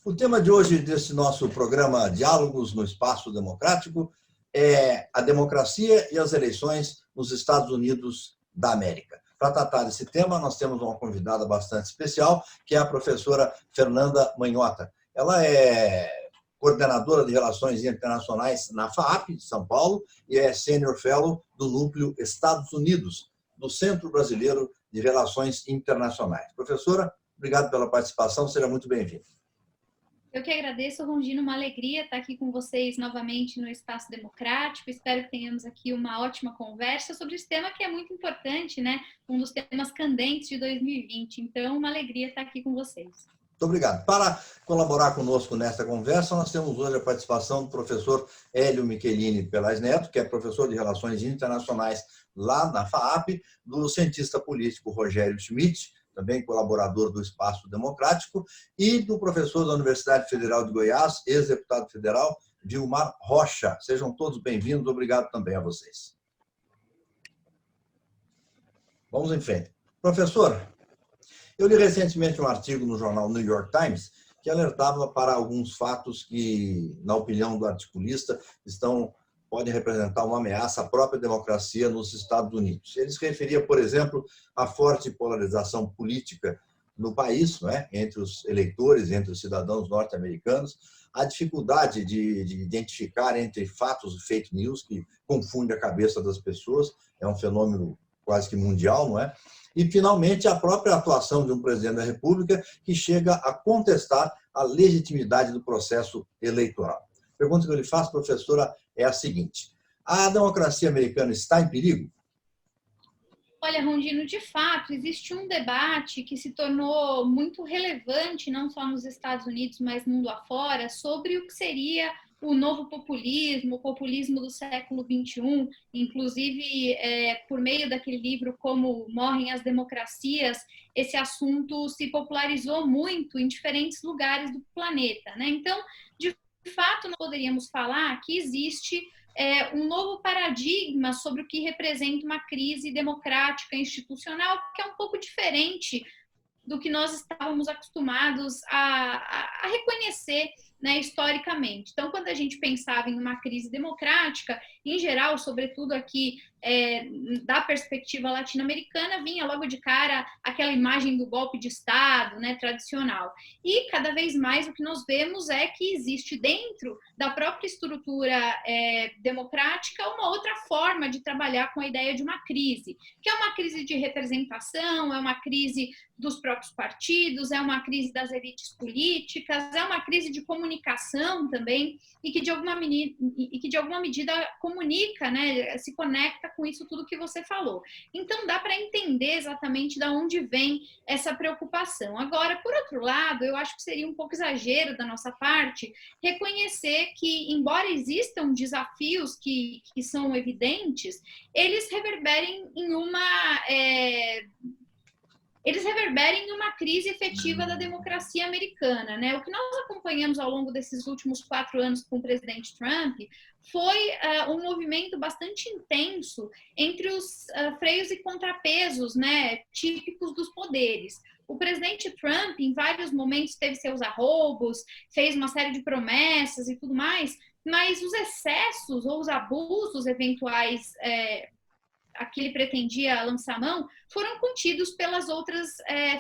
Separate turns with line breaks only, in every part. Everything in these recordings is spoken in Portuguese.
O tema de hoje desse nosso programa Diálogos no Espaço Democrático é a democracia e as eleições nos Estados Unidos da América. Para tratar desse tema, nós temos uma convidada bastante especial, que é a professora Fernanda Manhota. Ela é coordenadora de Relações Internacionais na FAAP, de São Paulo, e é Senior Fellow do Núcleo Estados Unidos, do Centro Brasileiro de Relações Internacionais. Professora, obrigado pela participação, seja muito bem-vinda.
Eu que agradeço, Rongino, uma alegria estar aqui com vocês novamente no Espaço Democrático. Espero que tenhamos aqui uma ótima conversa sobre esse tema que é muito importante, né? Um dos temas candentes de 2020. Então, uma alegria estar aqui com vocês.
Muito obrigado. Para colaborar conosco nesta conversa, nós temos hoje a participação do professor Hélio Michelini Pelaz Neto, que é professor de Relações Internacionais lá na FAAP, do cientista político Rogério Schmidt, também colaborador do Espaço Democrático, e do professor da Universidade Federal de Goiás, ex-deputado federal, Vilmar Rocha. Sejam todos bem-vindos, obrigado também a vocês. Vamos em frente. Professor, eu li recentemente um artigo no jornal New York Times que alertava para alguns fatos que, na opinião do articulista, podem representar uma ameaça à própria democracia nos Estados Unidos. Ele se referia, por exemplo, à forte polarização política no país, não é? Entre os eleitores, entre os cidadãos norte-americanos, a dificuldade de identificar entre fatos e fake news, que confunde a cabeça das pessoas, é um fenômeno quase que mundial, não é? E, finalmente, a própria atuação de um presidente da República que chega a contestar a legitimidade do processo eleitoral. A pergunta que eu lhe faço, professora, é a seguinte: a democracia americana está em perigo?
Olha, Rondino, de fato, existe um debate que se tornou muito relevante, não só nos Estados Unidos, mas mundo afora, sobre o que seria o novo populismo, o populismo do século XXI, inclusive por meio daquele livro Como Morrem as Democracias, esse assunto se popularizou muito em diferentes lugares do planeta, né? Então, de fato, nós poderíamos falar que existe um novo paradigma sobre o que representa uma crise democrática institucional, que é um pouco diferente do que nós estávamos acostumados a reconhecer, né, historicamente. Então, quando a gente pensava em uma crise democrática, em geral, sobretudo aqui da perspectiva latino-americana, vinha logo de cara aquela imagem do golpe de Estado, né, tradicional. E cada vez mais o que nós vemos é que existe dentro da própria estrutura democrática uma outra forma de trabalhar com a ideia de uma crise, que é uma crise de representação, é uma crise dos próprios partidos, é uma crise das elites políticas, é uma crise de comunicação também, e que de alguma medida comunica, né, se conecta com isso tudo que você falou. Então dá para entender exatamente de onde vem essa preocupação. Agora, por outro lado, eu acho que seria um pouco exagero da nossa parte reconhecer que, embora existam desafios que são evidentes, eles reverberem em uma crise efetiva da democracia americana, né? O que nós acompanhamos ao longo desses últimos 4 anos com o presidente Trump foi um movimento bastante intenso entre os freios e contrapesos, né, típicos dos poderes. O presidente Trump, em vários momentos, teve seus arroubos, fez uma série de promessas e tudo mais, mas os excessos ou os abusos eventuais a que ele pretendia lançar mão, foram contidos pelas outras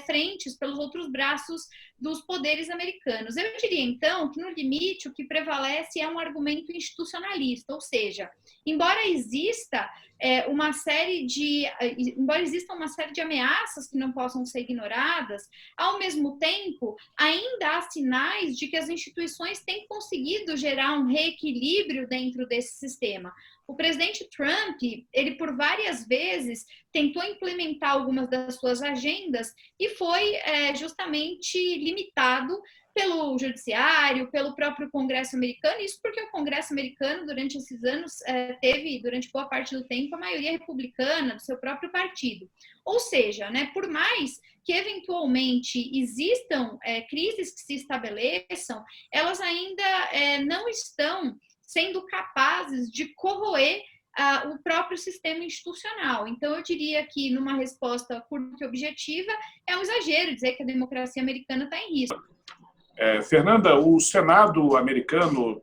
frentes, pelos outros braços dos poderes americanos. Eu diria, então, que no limite o que prevalece é um argumento institucionalista, ou seja, embora exista uma série de ameaças que não possam ser ignoradas, ao mesmo tempo, ainda há sinais de que as instituições têm conseguido gerar um reequilíbrio dentro desse sistema. O presidente Trump, ele por várias vezes tentou implementar algumas das suas agendas e foi justamente limitado pelo judiciário, pelo próprio Congresso americano, isso porque o Congresso americano, durante esses anos, teve, durante boa parte do tempo, a maioria republicana do seu próprio partido. Ou seja, né, por mais que eventualmente existam crises que se estabeleçam, elas ainda não estão sendo capazes de corroer o próprio sistema institucional. Então, eu diria que, numa resposta curta e objetiva, é um exagero dizer que a democracia americana está em risco.
Fernanda, o Senado americano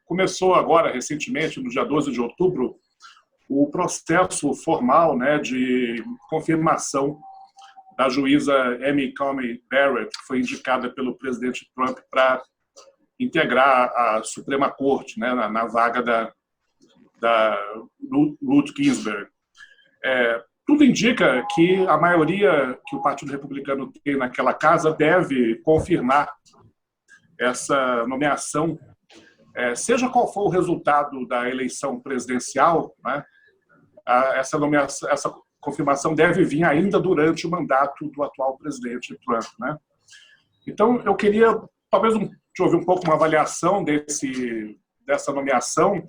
começou agora, recentemente, no dia 12 de outubro, o processo formal, né, de confirmação da juíza Amy Coney Barrett, que foi indicada pelo presidente Trump para integrar a Suprema Corte, né, na vaga da Ruth Ginsburg. Tudo indica que a maioria que o Partido Republicano tem naquela casa deve confirmar essa nomeação, seja qual for o resultado da eleição presidencial, né, essa confirmação deve vir ainda durante o mandato do atual presidente Trump, né? Então, eu queria, talvez, te ouvir um pouco uma avaliação dessa nomeação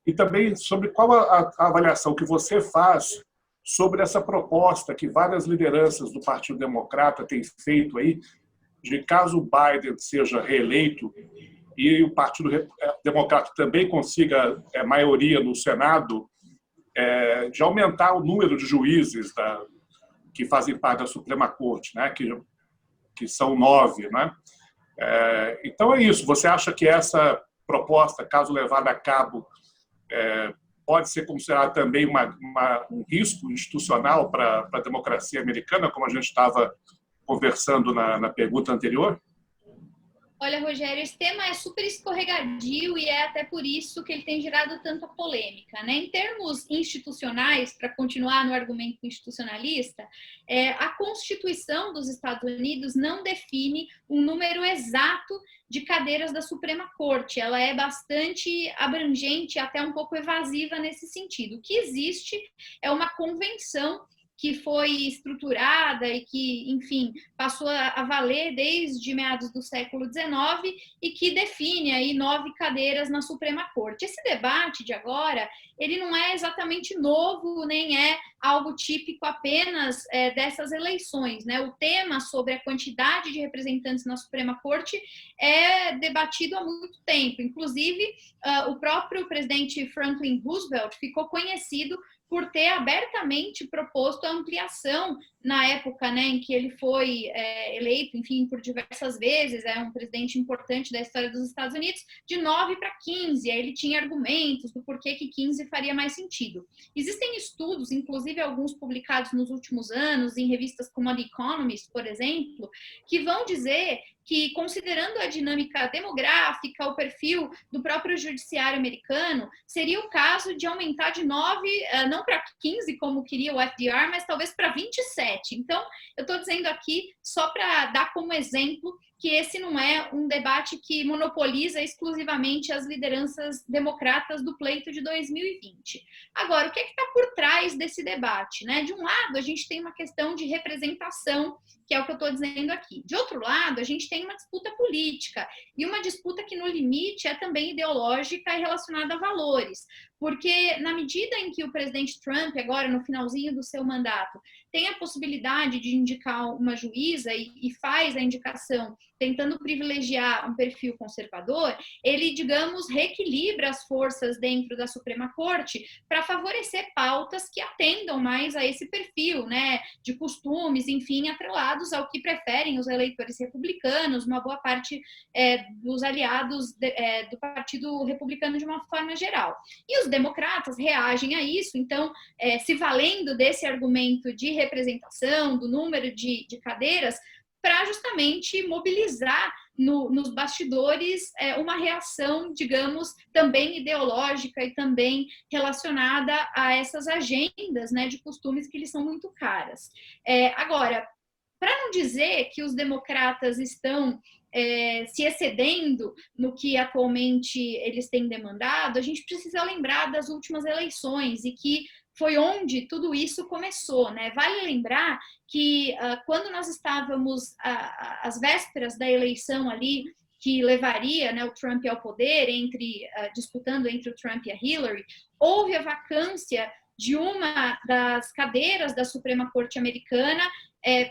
e também sobre qual a avaliação que você faz sobre essa proposta que várias lideranças do Partido Democrata têm feito aí, de caso Biden seja reeleito e o Partido Democrata também consiga maioria no Senado, de aumentar o número de juízes que fazem parte da Suprema Corte, né, que são 9. Né? Então é isso. Você acha que essa proposta, caso levada a cabo, pode ser considerada também um risco institucional para a democracia americana, como a gente estava conversando na pergunta anterior?
Olha, Rogério, esse tema é super escorregadio e é até por isso que ele tem gerado tanta polêmica, né? Em termos institucionais, para continuar no argumento institucionalista, a Constituição dos Estados Unidos não define um número exato de cadeiras da Suprema Corte. Ela é bastante abrangente, até um pouco evasiva nesse sentido. O que existe é uma convenção que foi estruturada e que, enfim, passou a valer desde meados do século XIX e que define aí 9 cadeiras na Suprema Corte. Esse debate de agora, ele não é exatamente novo, nem é algo típico apenas dessas eleições, né? O tema sobre a quantidade de representantes na Suprema Corte é debatido há muito tempo. Inclusive, o próprio presidente Franklin Roosevelt ficou conhecido por ter abertamente proposto a ampliação na época, né, em que ele foi eleito, enfim, por diversas vezes, é um presidente importante da história dos Estados Unidos, de 9 para 15. Aí ele tinha argumentos do porquê que 15 faria mais sentido. Existem estudos, inclusive alguns publicados nos últimos anos, em revistas como a The Economist, por exemplo, que vão dizer que, considerando a dinâmica demográfica, o perfil do próprio judiciário americano, seria o caso de aumentar de 9, não para 15, como queria o FDR, mas talvez para 27. Então, eu estou dizendo aqui, só para dar como exemplo, que esse não é um debate que monopoliza exclusivamente as lideranças democratas do pleito de 2020. Agora, o que está por trás desse debate, né? De um lado, a gente tem uma questão de representação, que é o que eu estou dizendo aqui. De outro lado, a gente tem uma disputa política, e uma disputa que, no limite, é também ideológica e relacionada a valores. Porque, na medida em que o presidente Trump, agora no finalzinho do seu mandato, tem a possibilidade de indicar uma juíza e faz a indicação tentando privilegiar um perfil conservador, ele, digamos, reequilibra as forças dentro da Suprema Corte para favorecer pautas que atendam mais a esse perfil, né, de costumes, enfim, atrelados ao que preferem os eleitores republicanos, uma boa parte dos aliados do Partido Republicano de uma forma geral. E os democratas reagem a isso, então, se valendo desse argumento de representação, do número de cadeiras, para justamente mobilizar nos bastidores uma reação, digamos, também ideológica e também relacionada a essas agendas, né, de costumes que lhes são muito caras. Agora, para não dizer que os democratas estão se excedendo no que atualmente eles têm demandado, a gente precisa lembrar das últimas eleições e que foi onde tudo isso começou, né? Vale lembrar que quando nós estávamos às vésperas da eleição ali, que levaria, né, o Trump ao poder, disputando entre o Trump e a Hillary, houve a vacância de uma das cadeiras da Suprema Corte americana,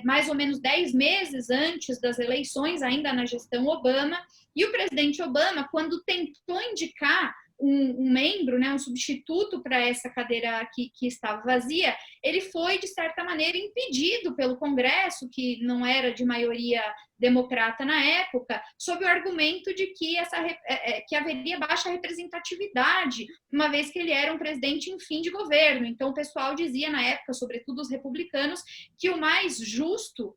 mais ou menos 10 meses antes das eleições, ainda na gestão Obama, e o presidente Obama, quando tentou indicar um membro, né, um substituto para essa cadeira que estava vazia, ele foi, de certa maneira, impedido pelo Congresso, que não era de maioria democrata na época, sob o argumento de que, que haveria baixa representatividade, uma vez que ele era um presidente em fim de governo. Então, o pessoal dizia na época, sobretudo os republicanos, que o mais justo,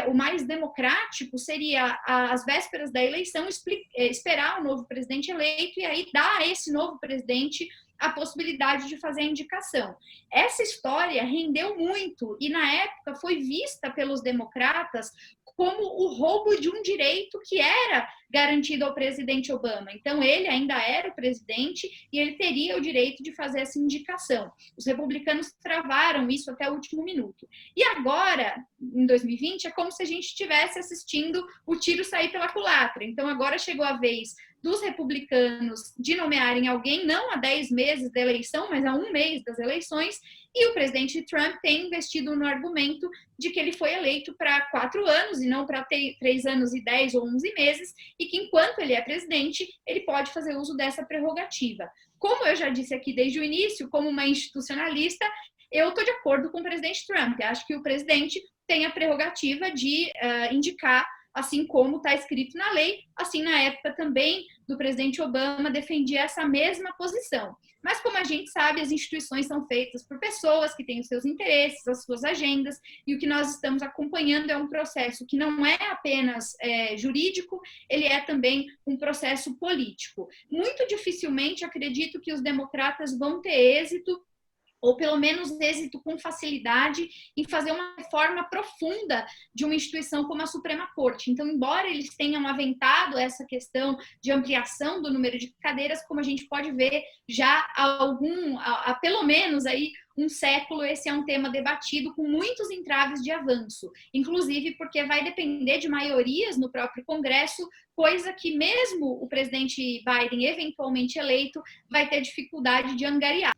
o mais democrático seria, às vésperas da eleição, esperar o novo presidente eleito e aí dar a esse novo presidente a possibilidade de fazer a indicação. Essa história rendeu muito e, na época, foi vista pelos democratas como o roubo de um direito que era garantido ao presidente Obama. Então, ele ainda era o presidente e ele teria o direito de fazer essa indicação. Os republicanos travaram isso até o último minuto. E agora, em 2020, é como se a gente estivesse assistindo o tiro sair pela culatra. Então, agora chegou a vez dos republicanos de nomearem alguém, não há 10 meses da eleição, mas há 1 mês das eleições, e o presidente Trump tem investido no argumento de que ele foi eleito para 4 anos e não para 3 anos e 10 ou 11 meses, e que enquanto ele é presidente, ele pode fazer uso dessa prerrogativa. Como eu já disse aqui desde o início, como uma institucionalista, eu estou de acordo com o presidente Trump. Eu acho que o presidente tem a prerrogativa de indicar, assim como está escrito na lei, assim na época também do presidente Obama defendia essa mesma posição. Mas como a gente sabe, as instituições são feitas por pessoas que têm os seus interesses, as suas agendas, e o que nós estamos acompanhando é um processo que não é apenas jurídico, ele é também um processo político. Muito dificilmente acredito que os democratas vão ter êxito, ou pelo menos êxito com facilidade, em fazer uma reforma profunda de uma instituição como a Suprema Corte. Então, embora eles tenham aventado essa questão de ampliação do número de cadeiras, como a gente pode ver já há pelo menos aí um século, esse é um tema debatido com muitos entraves de avanço, inclusive porque vai depender de maiorias no próprio Congresso, coisa que mesmo o presidente Biden, eventualmente eleito, vai ter dificuldade de angariar.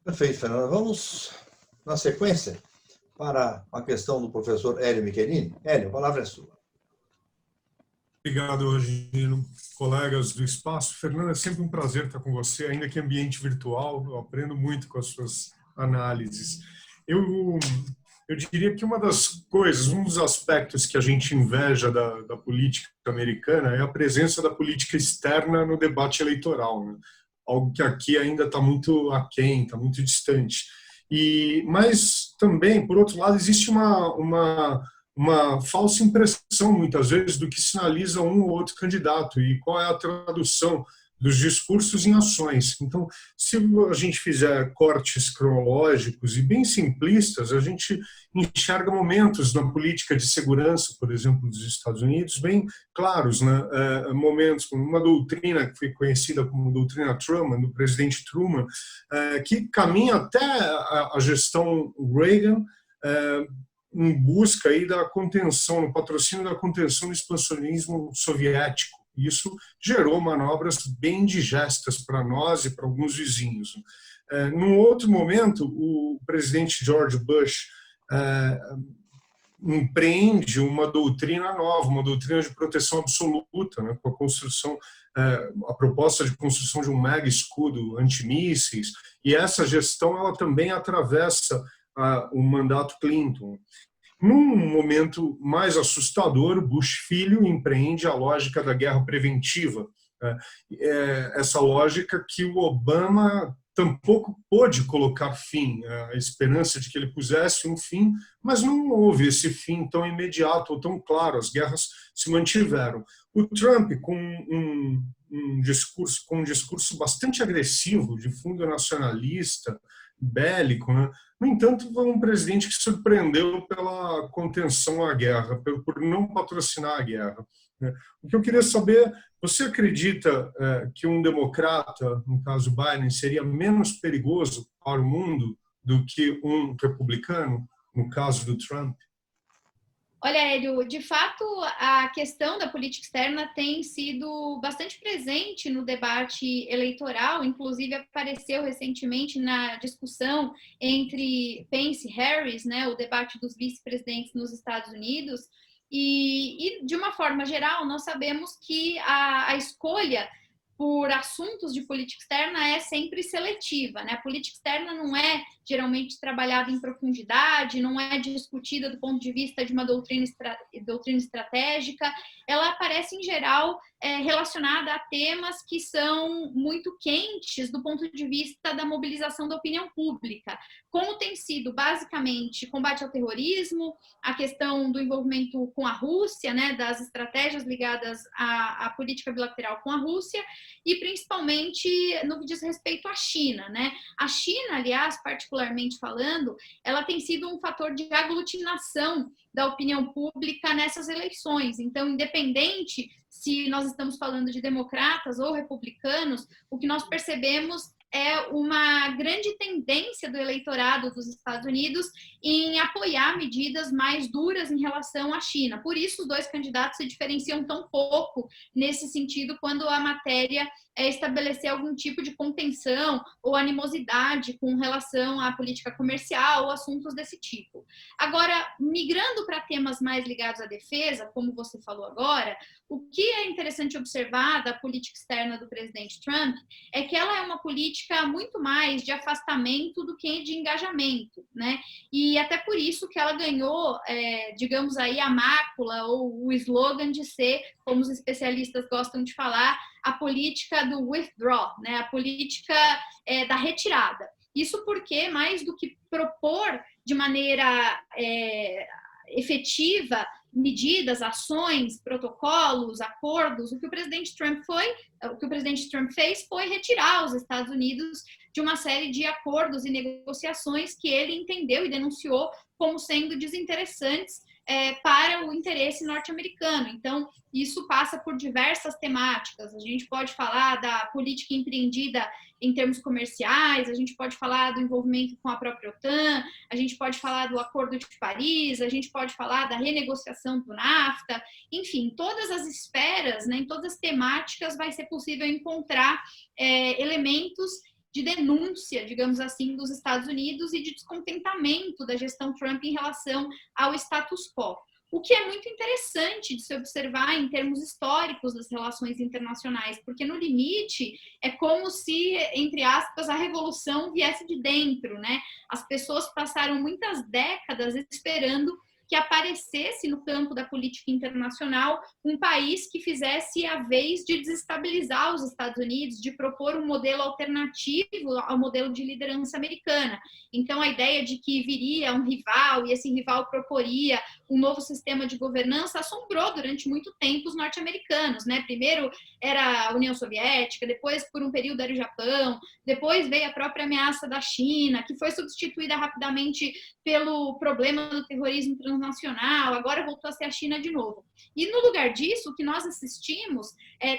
Perfeito, Fernanda. Vamos, na sequência, para a questão do professor Hélio Michelini. Hélio, a palavra é sua.
Obrigado, Rogério, colegas do espaço. Fernanda, é sempre um prazer estar com você, ainda que em ambiente virtual. Eu aprendo muito com as suas análises. Eu diria que uma das coisas, um dos aspectos que a gente inveja da política americana é a presença da política externa no debate eleitoral, né? Algo que aqui ainda está muito aquém, está muito distante. Mas também, por outro lado, existe uma falsa impressão, muitas vezes, do que sinaliza um ou outro candidato e qual é a tradução dos discursos em ações. Então, se a gente fizer cortes cronológicos e bem simplistas, a gente enxerga momentos na política de segurança, por exemplo, dos Estados Unidos, bem claros, né? Momentos como uma doutrina que foi conhecida como doutrina Truman, do presidente Truman, que caminha até a gestão Reagan, em busca aí da contenção, no patrocínio da contenção do expansionismo soviético. Isso gerou manobras bem digestas para nós e para alguns vizinhos. Num outro momento, o presidente George Bush empreende uma doutrina nova, uma doutrina de proteção absoluta, né, com a construção, a proposta de construção de um mega escudo antimísseis, e essa gestão ela também atravessa o mandato Clinton. Num momento mais assustador, Bush filho empreende a lógica da guerra preventiva, essa lógica que o Obama tampouco pôde colocar fim, a esperança de que ele pusesse um fim, mas não houve esse fim tão imediato ou tão claro, as guerras se mantiveram. O Trump, com um discurso bastante agressivo, de fundo nacionalista, bélico, né? No entanto, foi um presidente que surpreendeu pela contenção à guerra, por não patrocinar a guerra. O que eu queria saber, você acredita que um democrata, no caso Biden, seria menos perigoso para o mundo do que um republicano, no caso do Trump?
Olha, Hélio, de fato, a questão da política externa tem sido bastante presente no debate eleitoral, inclusive apareceu recentemente na discussão entre Pence e Harris, né, o debate dos vice-presidentes nos Estados Unidos, e de uma forma geral, nós sabemos que a escolha por assuntos de política externa é sempre seletiva, né? A política externa não é geralmente trabalhada em profundidade, não é discutida do ponto de vista de uma doutrina estratégica, ela aparece em geral relacionada a temas que são muito quentes do ponto de vista da mobilização da opinião pública, como tem sido basicamente combate ao terrorismo, a questão do envolvimento com a Rússia, né, das estratégias ligadas à política bilateral com a Rússia, e principalmente no que diz respeito à China, né? A China, aliás, particularmente falando, ela tem sido um fator de aglutinação da opinião pública nessas eleições. Então, independente se nós estamos falando de democratas ou republicanos, o que nós percebemos é uma grande tendência do eleitorado dos Estados Unidos em apoiar medidas mais duras em relação à China. Por isso, os dois candidatos se diferenciam tão pouco nesse sentido quando a matéria é estabelecer algum tipo de contenção ou animosidade com relação à política comercial ou assuntos desse tipo. Agora, migrando para temas mais ligados à defesa, como você falou agora, o que é interessante observar da política externa do presidente Trump é que ela é uma política muito mais de afastamento do que de engajamento, né? E até por isso que ela ganhou, digamos aí, a mácula ou o slogan de ser, como os especialistas gostam de falar, a política do withdraw, né? A política da retirada. Isso porque, mais do que propor de maneira efetiva medidas, ações, protocolos, acordos, o que o presidente Trump fez foi retirar os Estados Unidos de uma série de acordos e negociações que ele entendeu e denunciou como sendo desinteressantes para o interesse norte-americano. Então, isso passa por diversas temáticas. A gente pode falar da política empreendida em termos comerciais, a gente pode falar do envolvimento com a própria OTAN, a gente pode falar do Acordo de Paris, a gente pode falar da renegociação do NAFTA, enfim, todas as esferas, né, em todas as temáticas vai ser possível encontrar elementos de denúncia, digamos assim, dos Estados Unidos e de descontentamento da gestão Trump em relação ao status quo. O que é muito interessante de se observar em termos históricos das relações internacionais, porque no limite é como se, entre aspas, a revolução viesse de dentro, né? As pessoas passaram muitas décadas esperando que aparecesse no campo da política internacional um país que fizesse a vez de desestabilizar os Estados Unidos, de propor um modelo alternativo ao modelo de liderança americana. Então, a ideia de que viria um rival e esse rival proporia um novo sistema de governança assombrou durante muito tempo os norte-americanos, né? Primeiro era a União Soviética, depois, por um período, era o Japão, depois veio a própria ameaça da China, que foi substituída rapidamente pelo problema do terrorismo transnacional, agora voltou a ser a China de novo. E no lugar disso, o que nós assistimos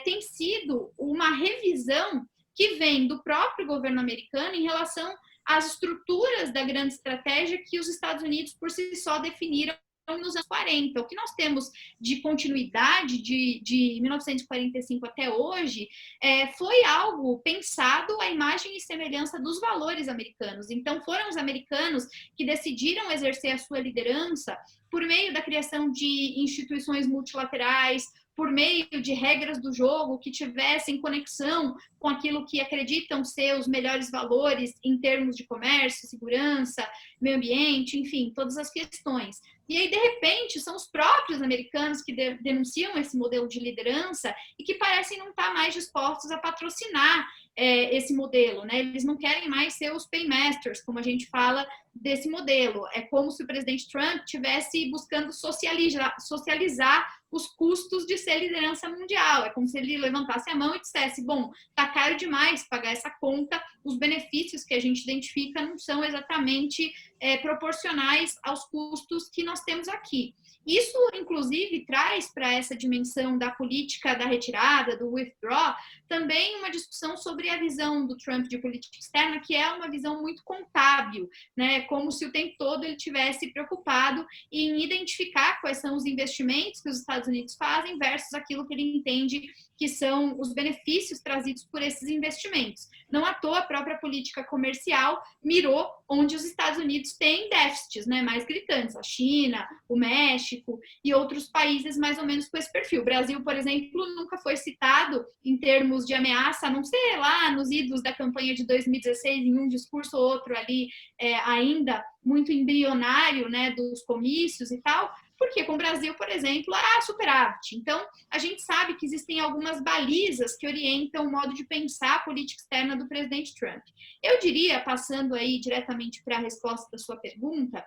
tem sido uma revisão que vem do próprio governo americano em relação às estruturas da grande estratégia que os Estados Unidos por si só definiram nos anos 40. O que nós temos de continuidade de 1945 até hoje foi algo pensado à imagem e semelhança dos valores americanos. Então, foram os americanos que decidiram exercer a sua liderança por meio da criação de instituições multilaterais, por meio de regras do jogo que tivessem conexão com aquilo que acreditam ser os melhores valores em termos de comércio, segurança, meio ambiente, enfim, todas as questões. E aí, de repente, são os próprios americanos que denunciam esse modelo de liderança e que parecem não estar mais dispostos a patrocinar esse modelo, né? Eles não querem mais ser os paymasters, como a gente fala desse modelo. É como se o presidente Trump estivesse buscando socializar os custos de ser liderança mundial. É como se ele levantasse a mão e dissesse, bom, tá caro demais pagar essa conta, os benefícios que a gente identifica não são exatamente proporcionais aos custos que nós temos aqui. Isso, inclusive, traz para essa dimensão da política da retirada, do withdraw, também uma discussão sobre a visão do Trump de política externa, que é uma visão muito contábil, né? Como se o tempo todo ele estivesse preocupado em identificar quais são os investimentos que os Estados Unidos fazem versus aquilo que ele entende que são os benefícios trazidos por esses investimentos. Não à toa, a própria política comercial mirou onde os Estados Unidos têm déficits, né, mais gritantes, a China, China, o México e outros países mais ou menos com esse perfil. O Brasil, por exemplo, nunca foi citado em termos de ameaça, a não ser lá nos idos da campanha de 2016, em um discurso ou outro ali, ainda muito embrionário, né, dos comícios e tal, porque com o Brasil, por exemplo, há superávit. Então, a gente sabe que existem algumas balizas que orientam o modo de pensar a política externa do presidente Trump. Eu diria, passando aí diretamente para a resposta da sua pergunta,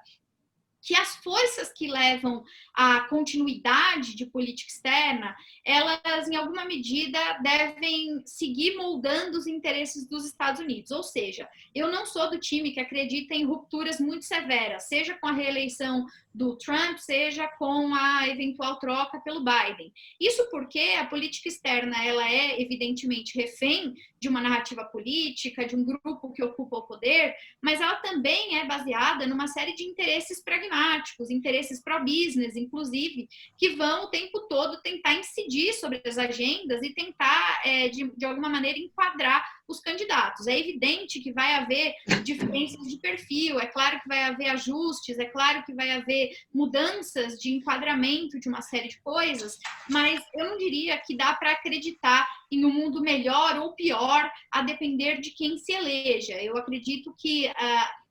que as forças que levam à continuidade de política externa, elas, em alguma medida, devem seguir moldando os interesses dos Estados Unidos. Ou seja, eu não sou do time que acredita em rupturas muito severas, seja com a reeleição do Trump, seja com a eventual troca pelo Biden. Isso porque a política externa, ela é, evidentemente, refém de uma narrativa política, de um grupo que ocupa o poder, mas ela também é baseada numa série de interesses pragmáticos, interesses pró-business, inclusive, que vão o tempo todo tentar incidir sobre as agendas e tentar, de alguma maneira, enquadrar os candidatos. É evidente que vai haver diferenças de perfil, é claro que vai haver ajustes, é claro que vai haver mudanças de enquadramento de uma série de coisas, mas eu não diria que dá para acreditar em um mundo melhor ou pior, a depender de quem se eleja. Eu acredito que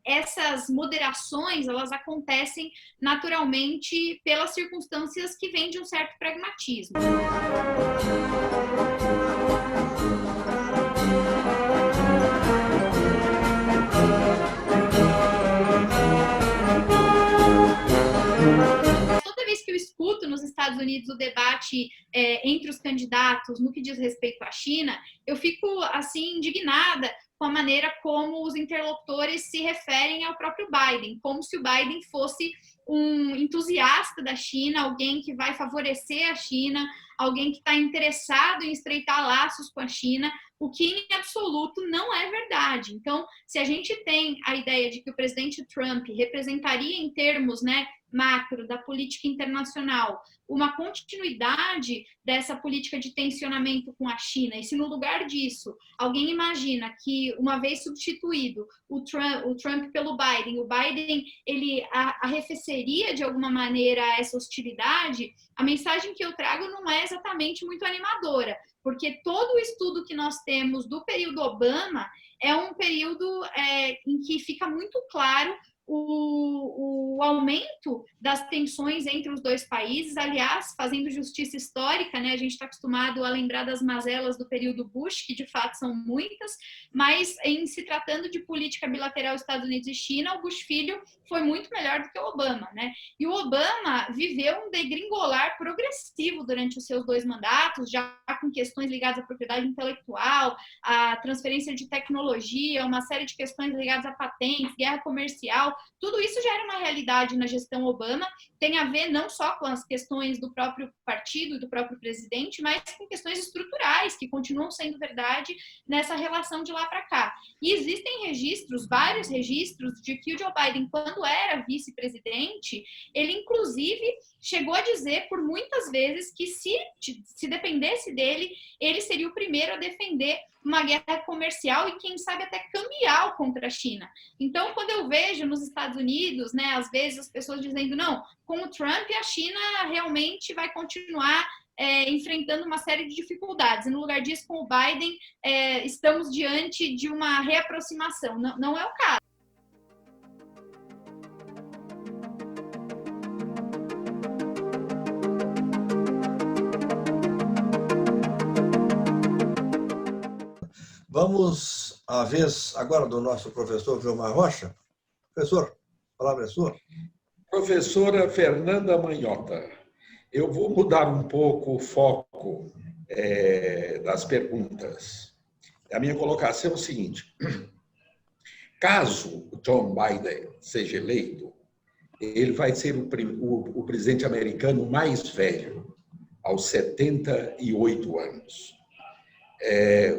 essas moderações, elas acontecem naturalmente pelas circunstâncias que vêm de um certo pragmatismo. Toda vez que eu escuto nos Estados Unidos o debate entre os candidatos no que diz respeito à China, eu fico assim indignada com a maneira como os interlocutores se referem ao próprio Biden, como se o Biden fosse um entusiasta da China, alguém que vai favorecer a China, alguém que está interessado em estreitar laços com a China, o que em absoluto não é verdade. Então, se a gente tem a ideia de que o presidente Trump representaria em termos, né, macro da política internacional uma continuidade dessa política de tensionamento com a China, e se no lugar disso alguém imagina que, uma vez substituído o Trump pelo Biden, o Biden ele arrefeceria de alguma maneira essa hostilidade, a mensagem que eu trago não é exatamente muito animadora, porque todo o estudo que nós temos do período Obama é um período em que fica muito claro o aumento das tensões entre os dois países. Aliás, fazendo justiça histórica, né, a gente está acostumado a lembrar das mazelas do período Bush, que de fato são muitas, mas em se tratando de política bilateral Estados Unidos e China, o Bush filho foi muito melhor do que o Obama, né? E o Obama viveu um degringolar progressivo durante os seus 2 mandatos, já com questões ligadas à propriedade intelectual, à transferência de tecnologia, uma série de questões ligadas a patentes, guerra comercial. Tudo isso já era uma realidade na gestão Obama, tem a ver não só com as questões do próprio partido e do próprio presidente, mas com questões estruturais, que continuam sendo verdade nessa relação de lá para cá. E existem registros, vários registros, de que o Joe Biden, quando era vice-presidente, ele inclusive chegou a dizer por muitas vezes que se dependesse dele, ele seria o primeiro a defender uma guerra comercial e, quem sabe, até cambial contra a China. Então, quando eu vejo nos Estados Unidos, né, às vezes as pessoas dizendo, não, com o Trump a China realmente vai continuar enfrentando uma série de dificuldades. E no lugar disso, com o Biden, estamos diante de uma reaproximação. Não é o caso.
Vamos à vez agora do nosso professor Vilmar Rocha. Professor, a palavra é sua.
Professora Fernanda Manhota, eu vou mudar um pouco o foco das perguntas. A minha colocação é o seguinte: caso John Biden seja eleito, ele vai ser o presidente americano mais velho, aos 78 anos.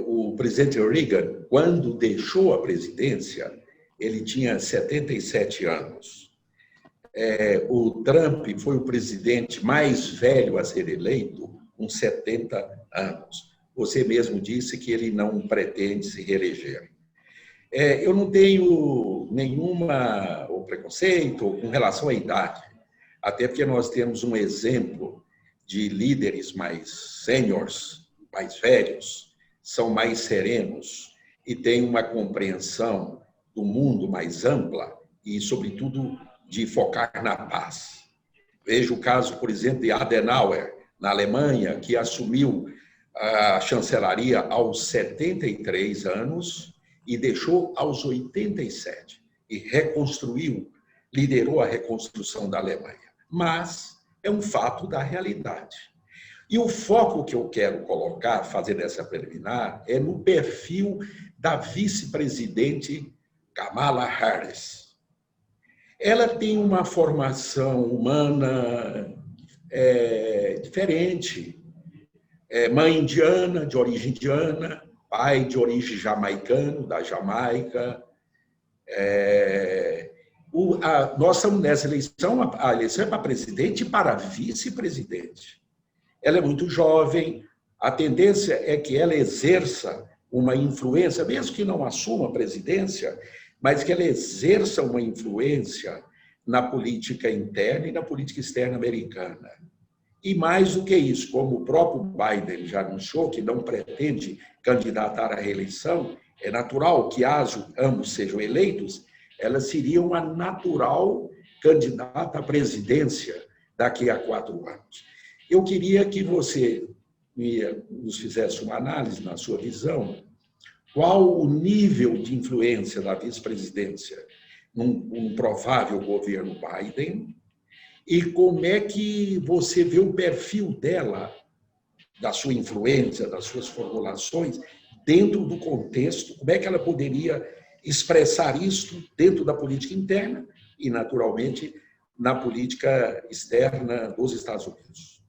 O presidente Reagan, quando deixou a presidência, ele tinha 77 anos. O Trump foi o presidente mais velho a ser eleito, com 70 anos. Você mesmo disse que ele não pretende se reeleger. Eu não tenho nenhuma preconceito com relação à idade, até porque nós temos um exemplo de líderes mais sêniores, mais velhos, são mais serenos e têm uma compreensão do mundo mais ampla e, sobretudo, de focar na paz. Veja o caso, por exemplo, de Adenauer, na Alemanha, que assumiu a chancelaria aos 73 anos e deixou aos 87 e reconstruiu, liderou a reconstrução da Alemanha. Mas é um fato da realidade. E o foco que eu quero colocar, fazer dessa preliminar, é no perfil da vice-presidente Kamala Harris. Ela tem uma formação humana diferente. É mãe indiana, de origem indiana, pai de origem jamaicano, da Jamaica. Nós estamos nessa eleição, a eleição é para presidente e para vice-presidente. Ela é muito jovem, a tendência é que ela exerça uma influência, mesmo que não assuma a presidência, mas que ela exerça uma influência na política interna e na política externa americana. E mais do que isso, como o próprio Biden já anunciou que não pretende candidatar à reeleição, é natural que ambos sejam eleitos, ela seria uma natural candidata à presidência daqui a 4 anos. Eu queria que você nos fizesse uma análise, na sua visão, qual o nível de influência da vice-presidência num provável governo Biden e como é que você vê o perfil dela, da sua influência, das suas formulações, dentro do contexto, como é que ela poderia expressar isso dentro da política interna e, naturalmente, na política externa dos Estados Unidos.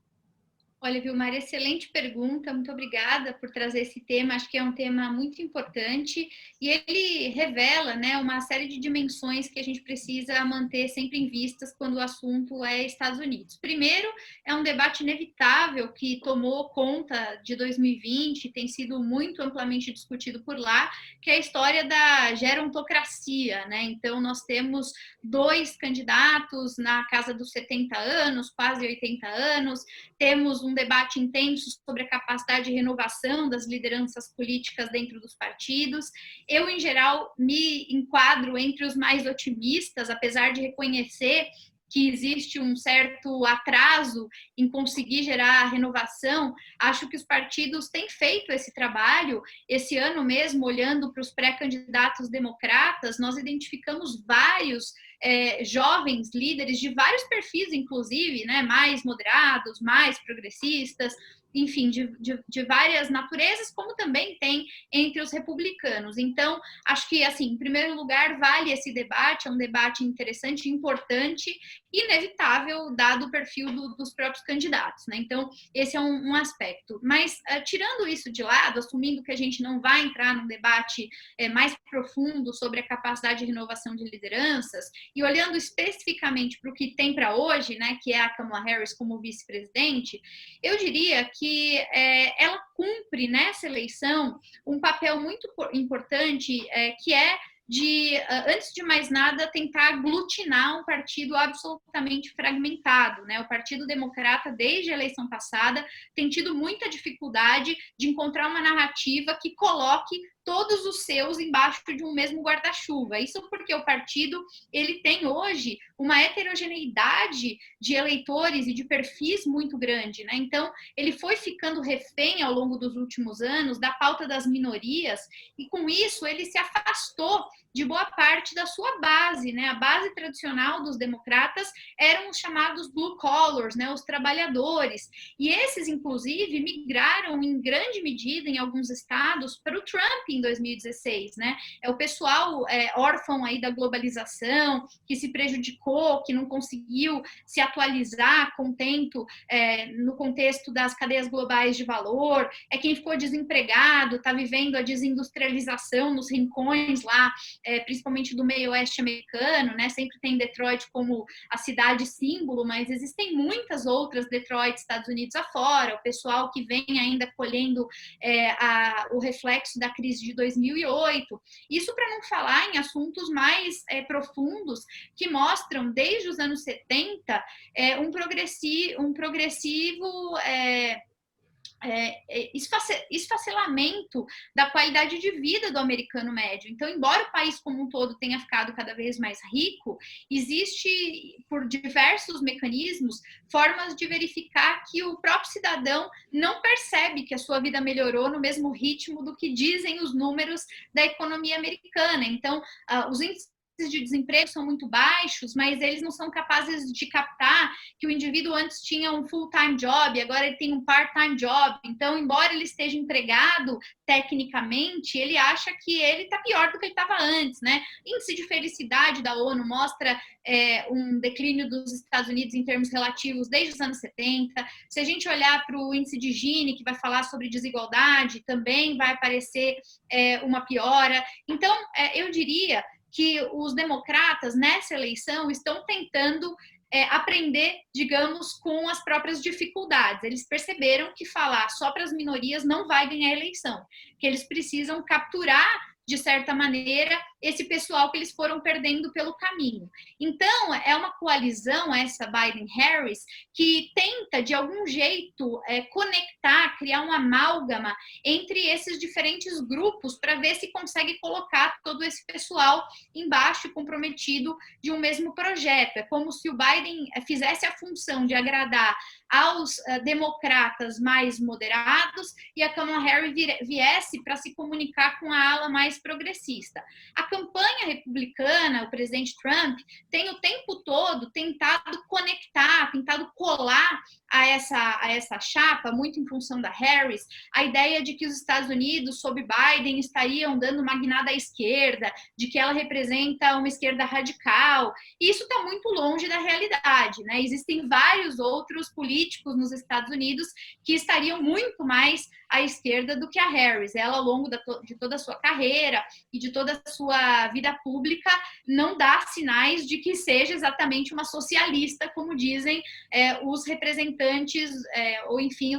Olha, Vilmar, excelente pergunta, muito obrigada por trazer esse tema, acho que é um tema muito importante e ele revela, né, uma série de dimensões que a gente precisa manter sempre em vistas quando o assunto é Estados Unidos. Primeiro, é um debate inevitável que tomou conta de 2020, tem sido muito amplamente discutido por lá, que é a história da gerontocracia, né? Então, nós temos 2 candidatos na casa dos 70 anos, quase 80 anos, temos um debate intenso sobre a capacidade de renovação das lideranças políticas dentro dos partidos. Eu, em geral, me enquadro entre os mais otimistas, apesar de reconhecer que existe um certo atraso em conseguir gerar renovação. Acho que os partidos têm feito esse trabalho. Esse ano mesmo, olhando para os pré-candidatos democratas, nós identificamos vários jovens líderes de vários perfis, inclusive, né, mais moderados, mais progressistas, enfim, de várias naturezas, como também tem entre os republicanos. Então, acho que, assim, em primeiro lugar, vale esse debate, é um debate interessante, importante, inevitável, dado o perfil dos próprios candidatos, né? Então, esse é um aspecto. Mas, tirando isso de lado, assumindo que a gente não vai entrar num debate mais profundo sobre a capacidade de renovação de lideranças, e olhando especificamente para o que tem para hoje, né, que é a Kamala Harris como vice-presidente, eu diria que ela cumpre nessa eleição um papel muito importante, que é de, antes de mais nada, tentar aglutinar um partido absolutamente fragmentado, né? O Partido Democrata, desde a eleição passada, tem tido muita dificuldade de encontrar uma narrativa que coloque todos os seus embaixo de um mesmo guarda-chuva. Isso porque o partido ele tem hoje uma heterogeneidade de eleitores e de perfis muito grande, né? Então, ele foi ficando refém ao longo dos últimos anos da pauta das minorias e, com isso, ele se afastou de boa parte da sua base, né? A base tradicional dos democratas eram os chamados blue collars, né? Os trabalhadores. E esses, inclusive, migraram em grande medida, em alguns estados, para o Trump em 2016, né? É o pessoal órfão aí da globalização, que se prejudicou, que não conseguiu se atualizar, contento no contexto das cadeias globais de valor, é quem ficou desempregado, está vivendo a desindustrialização nos rincões lá, principalmente do meio oeste americano, né? Sempre tem Detroit como a cidade símbolo, mas existem muitas outras Detroit, Estados Unidos afora, o pessoal que vem ainda colhendo o reflexo da crise de 2008. Isso para não falar em assuntos mais profundos que mostram, desde os anos 70, um progressivo esfacelamento da qualidade de vida do americano médio. Então, embora o país como um todo tenha ficado cada vez mais rico, existe, por diversos mecanismos, formas de verificar que o próprio cidadão não percebe que a sua vida melhorou no mesmo ritmo do que dizem os números da economia americana. Então, os índices de desemprego são muito baixos, mas eles não são capazes de captar que o indivíduo antes tinha um full-time job, agora ele tem um part-time job. Então, embora ele esteja empregado tecnicamente, ele acha que ele está pior do que ele estava antes, né? Índice de felicidade da ONU mostra um declínio dos Estados Unidos em termos relativos desde os anos 70. Se a gente olhar para o índice de Gini, que vai falar sobre desigualdade, também vai aparecer uma piora. Então, eu diria que os democratas, nessa eleição, estão tentando aprender, digamos, com as próprias dificuldades. Eles perceberam que falar só para as minorias não vai ganhar a eleição, que eles precisam capturar, de certa maneira, esse pessoal que eles foram perdendo pelo caminho. Então, é uma coalizão, essa Biden-Harris, que tenta, de algum jeito, conectar, criar um amálgama entre esses diferentes grupos para ver se consegue colocar todo esse pessoal embaixo e comprometido de um mesmo projeto. É como se o Biden fizesse a função de agradar aos democratas mais moderados e a Kamala Harris viesse para se comunicar com a ala mais progressista. A campanha republicana, o presidente Trump, tem o tempo todo tentado conectar, tentado colar a essa chapa, muito em função da Harris, a ideia de que os Estados Unidos, sob Biden, estariam dando uma guinada à esquerda, de que ela representa uma esquerda radical. E isso está muito longe da realidade, né? Existem vários outros políticos nos Estados Unidos que estariam muito mais à esquerda do que a Harris. Ela, ao longo de toda a sua carreira e de toda a sua vida pública, não dá sinais de que seja exatamente uma socialista, como dizem os representantes, ou enfim,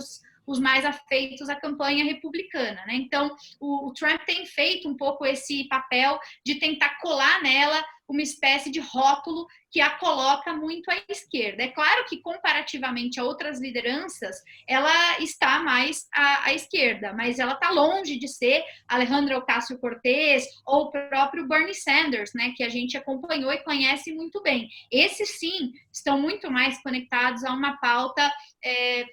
os mais afeitos à campanha republicana, né? Então, o Trump tem feito um pouco esse papel de tentar colar nela uma espécie de rótulo que a coloca muito à esquerda. É claro que, comparativamente a outras lideranças, ela está mais à esquerda, mas ela está longe de ser Alejandra Ocasio-Cortez ou o próprio Bernie Sanders, né, que a gente acompanhou e conhece muito bem. Esses, sim, estão muito mais conectados a uma pauta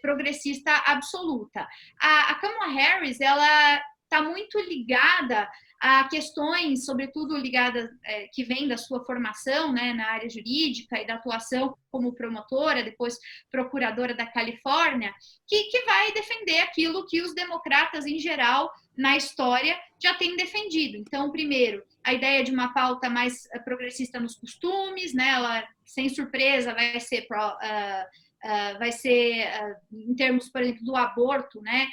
progressista absoluta. A Kamala Harris, ela está muito ligada a questões, sobretudo ligadas, que vêm da sua formação, né, na área jurídica e da atuação como promotora, depois procuradora da Califórnia, que vai defender aquilo que os democratas, em geral, na história, já têm defendido. Então, primeiro, a ideia de uma pauta mais progressista nos costumes, né, ela, sem surpresa, vai ser em termos, por exemplo, do aborto, né,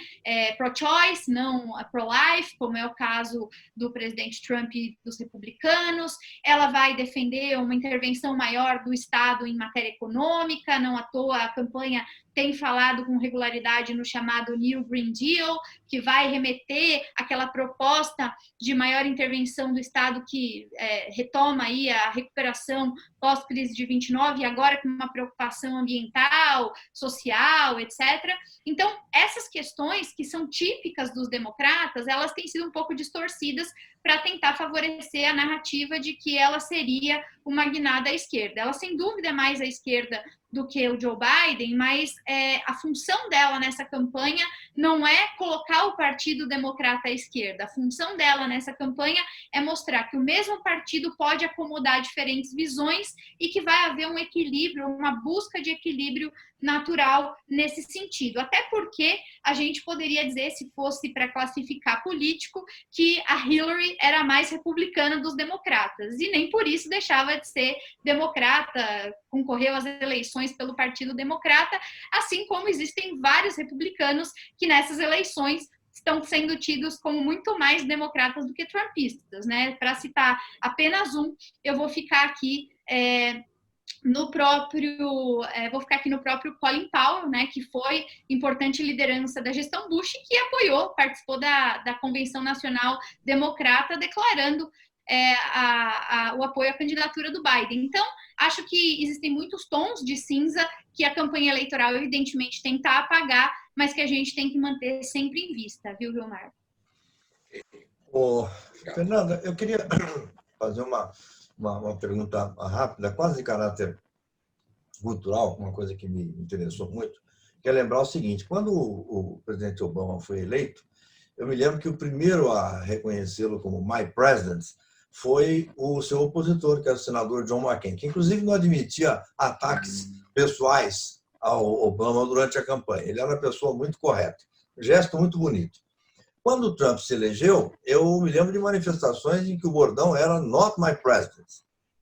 pro-choice, não pro-life, como é o caso do presidente Trump e dos republicanos. Ela vai defender uma intervenção maior do Estado em matéria econômica, não à toa a campanha tem falado com regularidade no chamado New Green Deal, que vai remeter àquela proposta de maior intervenção do Estado que retoma aí a recuperação pós-crise de 29, e agora com uma preocupação ambiental, social, etc. Então, essas questões que são típicas dos democratas, elas têm sido um pouco distorcidas para tentar favorecer a narrativa de que ela seria uma guinada à esquerda. Ela, sem dúvida, é mais à esquerda do que o Joe Biden, mas a função dela nessa campanha não é colocar o Partido Democrata à esquerda. A função dela nessa campanha é mostrar que o mesmo partido pode acomodar diferentes visões e que vai haver um equilíbrio, uma busca de equilíbrio natural nesse sentido. Até porque a gente poderia dizer, se fosse para classificar político, que a Hillary era a mais republicana dos democratas, e nem por isso deixava de ser democrata, concorreu às eleições pelo Partido Democrata, assim como existem vários republicanos que nessas eleições estão sendo tidos como muito mais democratas do que trumpistas, né? Para citar apenas um, eu vou ficar aqui no próprio, vou ficar aqui no próprio Colin Powell, né, que foi importante liderança da gestão Bush, que apoiou, participou da Convenção Nacional Democrata, declarando o apoio à candidatura do Biden. Então, acho que existem muitos tons de cinza que a campanha eleitoral, evidentemente, tenta apagar, mas que a gente tem que manter sempre em vista, viu, Vilmar?
Fernanda, eu queria fazer uma pergunta rápida, quase de caráter cultural, uma coisa que me interessou muito, que é lembrar o seguinte: quando o presidente Obama foi eleito, eu me lembro que o primeiro a reconhecê-lo como My President foi o seu opositor, que era o senador John McCain, que inclusive não admitia ataques pessoais ao Obama durante a campanha. Ele era uma pessoa muito correta. Gesto muito bonito. Quando o Trump se elegeu, eu me lembro de manifestações em que o bordão era Not My President,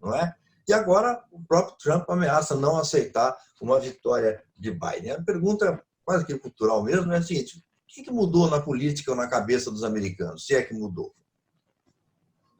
não é? E agora o próprio Trump ameaça não aceitar uma vitória de Biden. A pergunta, quase que cultural mesmo, é a seguinte: o que mudou na política ou na cabeça dos americanos, se é que mudou?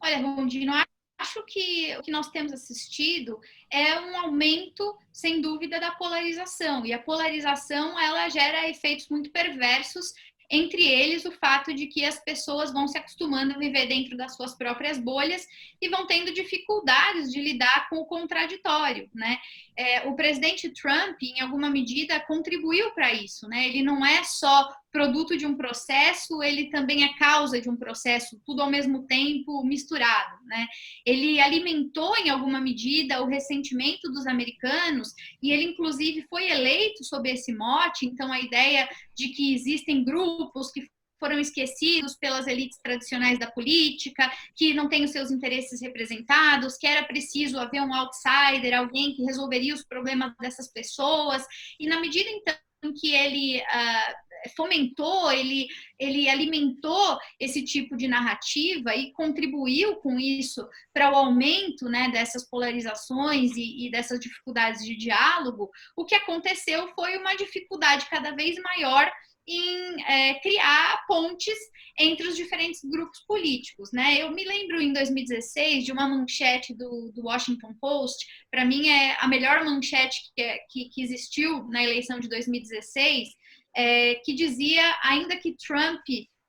Olha, Rondino, acho que o que nós temos assistido é um aumento, sem dúvida, da polarização. E a polarização, ela gera efeitos muito perversos, entre eles o fato de que as pessoas vão se acostumando a viver dentro das suas próprias bolhas e vão tendo dificuldades de lidar com o contraditório, né? O presidente Trump, em alguma medida, contribuiu para isso, né? Ele não é só produto de um processo, ele também é causa de um processo, tudo ao mesmo tempo misturado, né? Ele alimentou, em alguma medida, o ressentimento dos americanos e ele, inclusive, foi eleito sob esse mote. Então, a ideia de que existem grupos que foram esquecidos pelas elites tradicionais da política, que não têm os seus interesses representados, que era preciso haver um outsider, alguém que resolveria os problemas dessas pessoas. E na medida, então, que ele fomentou, ele alimentou esse tipo de narrativa e contribuiu com isso para o aumento, né, dessas polarizações e dessas dificuldades de diálogo, o que aconteceu foi uma dificuldade cada vez maior em criar pontes entre os diferentes grupos políticos, né? Eu me lembro em 2016 de uma manchete do Washington Post, para mim é a melhor manchete que existiu na eleição de 2016, que dizia: ainda que Trump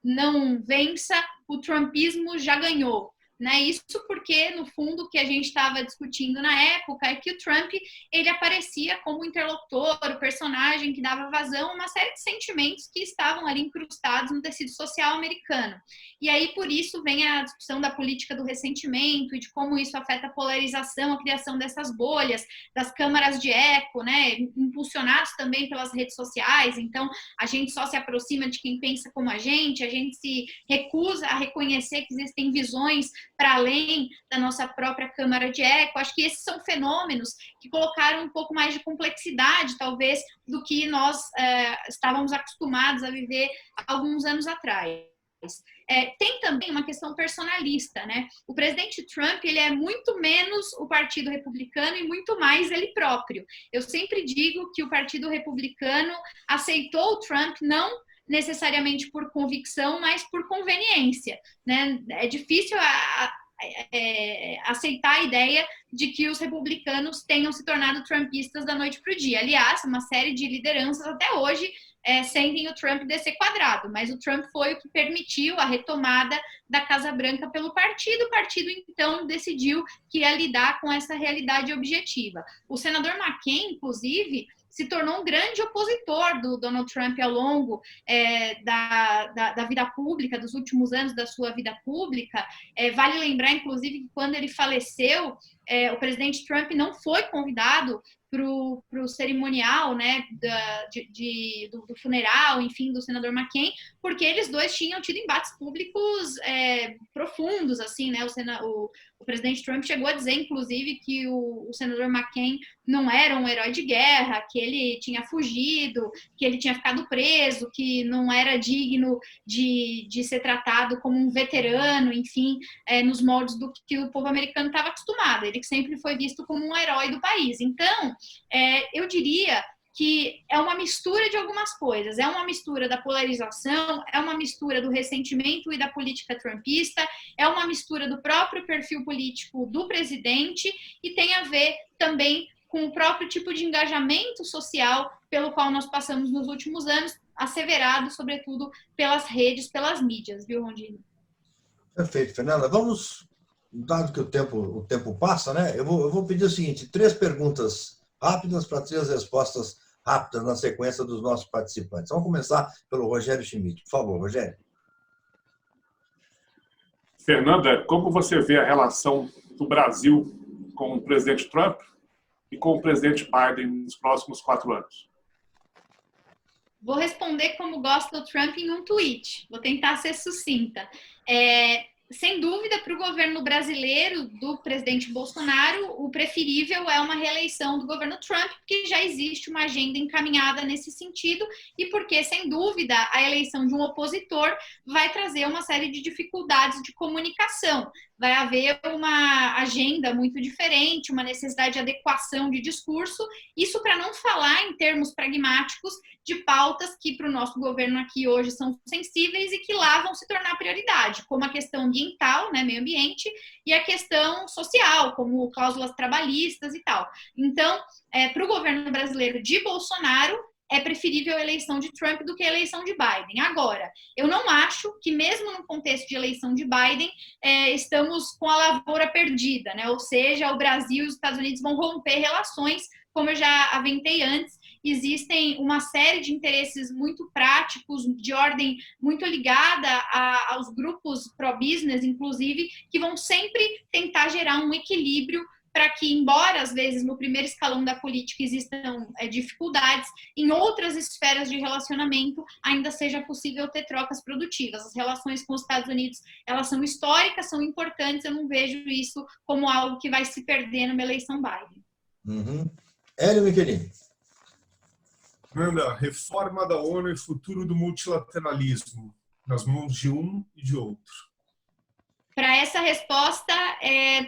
não vença, o trumpismo já ganhou. Né? Isso porque, no fundo, o que a gente estava discutindo na época é que o Trump, ele aparecia como interlocutor, o personagem que dava vazão a uma série de sentimentos que estavam ali incrustados no tecido social americano. E aí, por isso, vem a discussão da política do ressentimento e de como isso afeta a polarização, a criação dessas bolhas, das câmaras de eco, né? Impulsionados também pelas redes sociais. Então, a gente só se aproxima de quem pensa como a gente se recusa a reconhecer que existem visões para além da nossa própria câmara de eco. Acho que esses são fenômenos que colocaram um pouco mais de complexidade, talvez, do que nós estávamos acostumados a viver alguns anos atrás. Tem também uma questão personalista, né? O presidente Trump, ele é muito menos o Partido Republicano e muito mais ele próprio. Eu sempre digo que o Partido Republicano aceitou o Trump não necessariamente por convicção, mas por conveniência, né? É difícil aceitar a ideia de que os republicanos tenham se tornado trumpistas da noite para o dia. Aliás, uma série de lideranças até hoje sentem o Trump descer quadrado, mas o Trump foi o que permitiu a retomada da Casa Branca pelo partido. O partido, então, decidiu que ia lidar com essa realidade objetiva. O senador McCain, inclusive, se tornou um grande opositor do Donald Trump ao longo da vida pública, dos últimos anos da sua vida pública. Vale lembrar, inclusive, que quando ele faleceu, o presidente Trump não foi convidado para o cerimonial, né, do funeral, enfim, do senador McCain, porque eles dois tinham tido embates públicos profundos, assim, né? O presidente Trump chegou a dizer, inclusive, que o senador McCain não era um herói de guerra, que ele tinha fugido, que ele tinha ficado preso, que não era digno de ser tratado como um veterano, enfim, nos moldes do que o povo americano estava acostumado. Ele sempre foi visto como um herói do país. Então, eu diria que é uma mistura de algumas coisas. É uma mistura da polarização, é uma mistura do ressentimento e da política trumpista, é uma mistura do próprio perfil político do presidente e tem a ver também com o próprio tipo de engajamento social pelo qual nós passamos nos últimos anos, asseverado, sobretudo, pelas redes, pelas mídias, viu, Rondino?
Perfeito, Fernanda. Vamos, dado que o tempo passa, né? Eu vou pedir o seguinte, 3 perguntas rápidas para 3 respostas rápidas na sequência dos nossos participantes. Vamos começar pelo Rogério Schmidt. Por favor, Rogério.
Fernanda, como você vê a relação do Brasil com o presidente Trump e com o presidente Biden nos próximos 4 anos?
Vou responder como gosta do Trump em um tweet. Vou tentar ser sucinta. Sem dúvida, para o governo brasileiro do presidente Bolsonaro, o preferível é uma reeleição do governo Trump, porque já existe uma agenda encaminhada nesse sentido e porque, sem dúvida, a eleição de um opositor vai trazer uma série de dificuldades de comunicação. Vai haver uma agenda muito diferente, uma necessidade de adequação de discurso, isso para não falar em termos pragmáticos de pautas que para o nosso governo aqui hoje são sensíveis e que lá vão se tornar prioridade, como a questão ambiental, né, meio ambiente, e a questão social, como cláusulas trabalhistas e tal. Então, para o governo brasileiro de Bolsonaro, é preferível a eleição de Trump do que a eleição de Biden. Agora, eu não acho que mesmo no contexto de eleição de Biden, estamos com a lavoura perdida, né? Ou seja, o Brasil e os Estados Unidos vão romper relações, como eu já aventei antes. Existem uma série de interesses muito práticos, de ordem muito ligada aos grupos pró-business, inclusive, que vão sempre tentar gerar um equilíbrio para que, embora às vezes no primeiro escalão da política existam dificuldades, em outras esferas de relacionamento ainda seja possível ter trocas produtivas. As relações com os Estados Unidos, elas são históricas, são importantes, eu não vejo isso como algo que vai se perder numa eleição Biden.
Hélio Michelini.
Fernanda, reforma da ONU e futuro do multilateralismo, nas mãos de um e de outro.
Para essa resposta,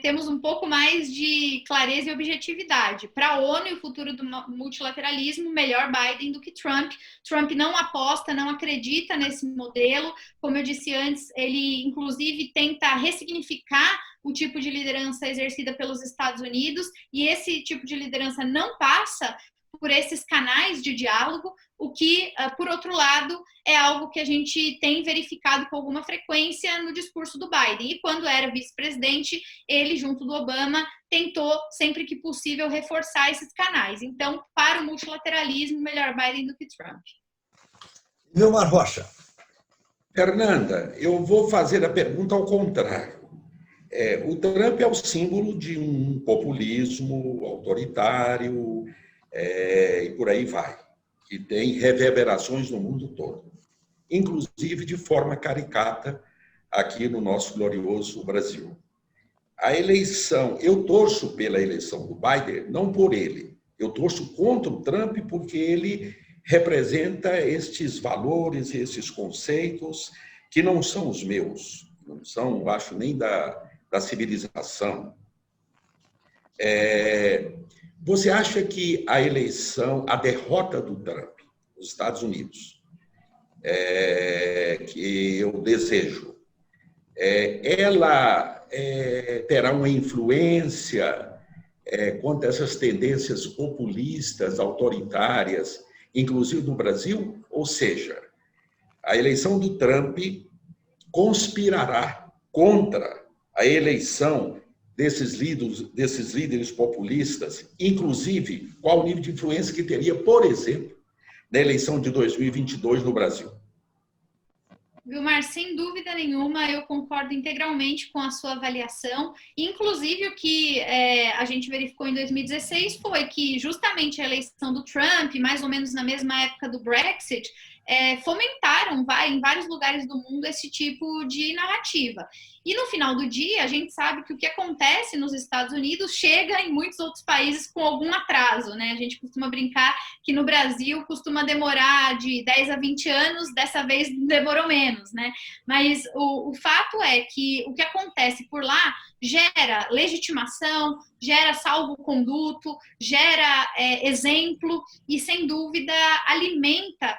temos um pouco mais de clareza e objetividade. Para a ONU e o futuro do multilateralismo, melhor Biden do que Trump. Trump não aposta, não acredita nesse modelo. Como eu disse antes, ele inclusive tenta ressignificar o tipo de liderança exercida pelos Estados Unidos, e esse tipo de liderança não passa por esses canais de diálogo, o que, por outro lado, é algo que a gente tem verificado com alguma frequência no discurso do Biden. E quando era vice-presidente, ele, junto do Obama, tentou, sempre que possível, reforçar esses canais. Então, para o multilateralismo, melhor Biden do que Trump.
Vilmar Rocha.
Fernanda, eu vou fazer a pergunta ao contrário. O Trump é o símbolo de um populismo autoritário, e por aí vai, que tem reverberações no mundo todo, inclusive de forma caricata aqui no nosso glorioso Brasil. A eleição, eu torço pela eleição do Biden, não por ele, eu torço contra o Trump porque ele representa estes valores, esses conceitos que não são os meus, não são, acho, nem da civilização. Você acha que a eleição, a derrota do Trump nos Estados Unidos, que eu desejo, ela terá uma influência contra essas tendências populistas, autoritárias, inclusive no Brasil? Ou seja, a eleição do Trump conspirará contra a eleição desses líderes populistas, inclusive qual o nível de influência que teria, por exemplo, na eleição de 2022 no Brasil?
Vilmar, sem dúvida nenhuma, eu concordo integralmente com a sua avaliação. Inclusive, o que a gente verificou em 2016 foi que justamente a eleição do Trump, mais ou menos na mesma época do Brexit, fomentaram em vários lugares do mundo esse tipo de narrativa. E no final do dia, a gente sabe que o que acontece nos Estados Unidos chega em muitos outros países com algum atraso, né? A gente costuma brincar que no Brasil costuma demorar de 10 a 20 anos, dessa vez demorou menos, né? Mas o fato é que o que acontece por lá gera legitimação, gera salvo-conduto, gera exemplo e, sem dúvida, alimenta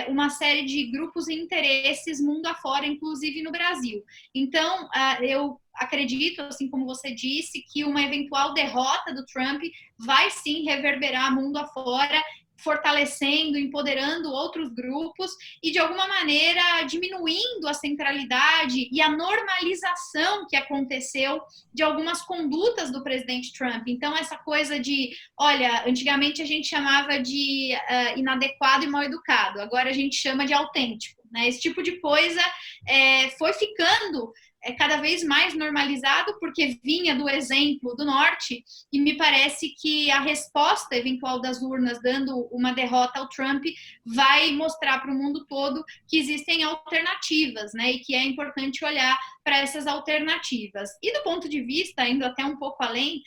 uma série de grupos e interesses mundo afora, inclusive no Brasil. Então, eu acredito, assim como você disse, que uma eventual derrota do Trump vai sim reverberar mundo afora, fortalecendo, empoderando outros grupos e, de alguma maneira, diminuindo a centralidade e a normalização que aconteceu de algumas condutas do presidente Trump. Então, essa coisa de, olha, antigamente a gente chamava de inadequado e mal educado, agora a gente chama de autêntico, né? Esse tipo de coisa foi ficando cada vez mais normalizado, porque vinha do exemplo do Norte, e me parece que a resposta eventual das urnas dando uma derrota ao Trump vai mostrar para o mundo todo que existem alternativas, né, e que é importante olhar para essas alternativas. E do ponto de vista, indo até um pouco além,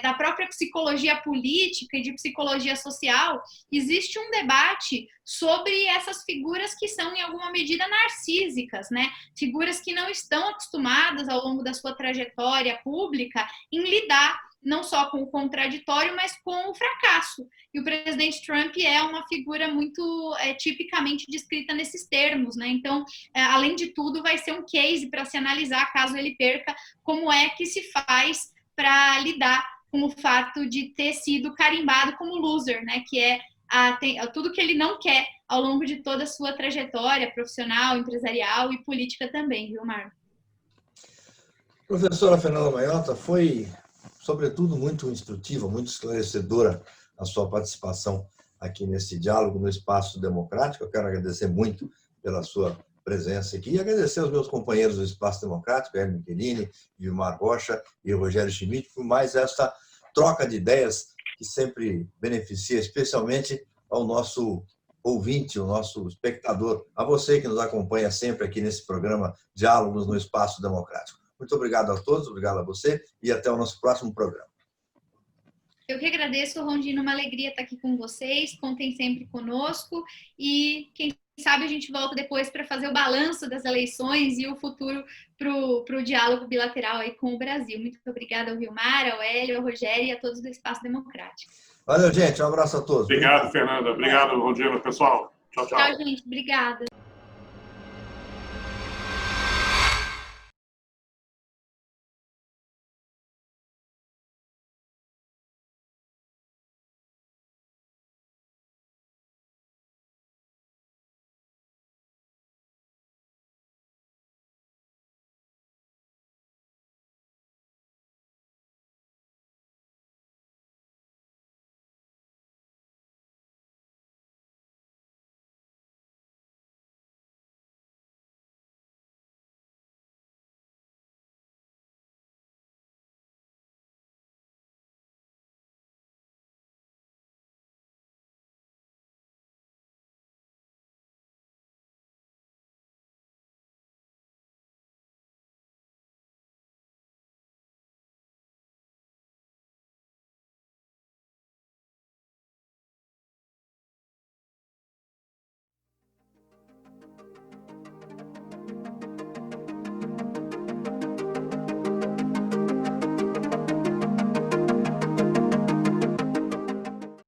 da própria psicologia política e de psicologia social, existe um debate sobre essas figuras que são, em alguma medida, narcísicas, né? Figuras que não estão acostumadas, ao longo da sua trajetória pública, em lidar não só com o contraditório, mas com o fracasso. E o presidente Trump é uma figura muito tipicamente descrita nesses termos, né? Então, além de tudo, vai ser um case para se analisar, caso ele perca, como é que se faz para lidar com o fato de ter sido carimbado como loser, né? Que é tudo que ele não quer ao longo de toda a sua trajetória profissional, empresarial e política também, viu, Marco?
Professora Fernanda Maiota, foi, sobretudo, muito instrutiva, muito esclarecedora a sua participação aqui nesse diálogo no Espaço Democrático. Eu quero agradecer muito pela sua presença aqui e agradecer aos meus companheiros do Espaço Democrático, Hélio Michelini, Vilmar Rocha e Rogério Schmidt, por mais esta troca de ideias que sempre beneficia, especialmente ao nosso ouvinte, ao nosso espectador, a você que nos acompanha sempre aqui nesse programa Diálogos no Espaço Democrático. Muito obrigado a todos, obrigado a você e até o nosso próximo programa.
Eu que agradeço, Rondino, uma alegria estar aqui com vocês, contem sempre conosco e quem sabe a gente volta depois para fazer o balanço das eleições e o futuro para o diálogo bilateral aí com o Brasil. Muito obrigada ao Vilmar, ao Hélio, ao Rogério e a todos do Espaço Democrático.
Valeu, gente. Um abraço a todos.
Obrigado, Fernanda. Obrigado, Rondino, pessoal. Tchau, tchau.
Tchau, gente. Obrigada.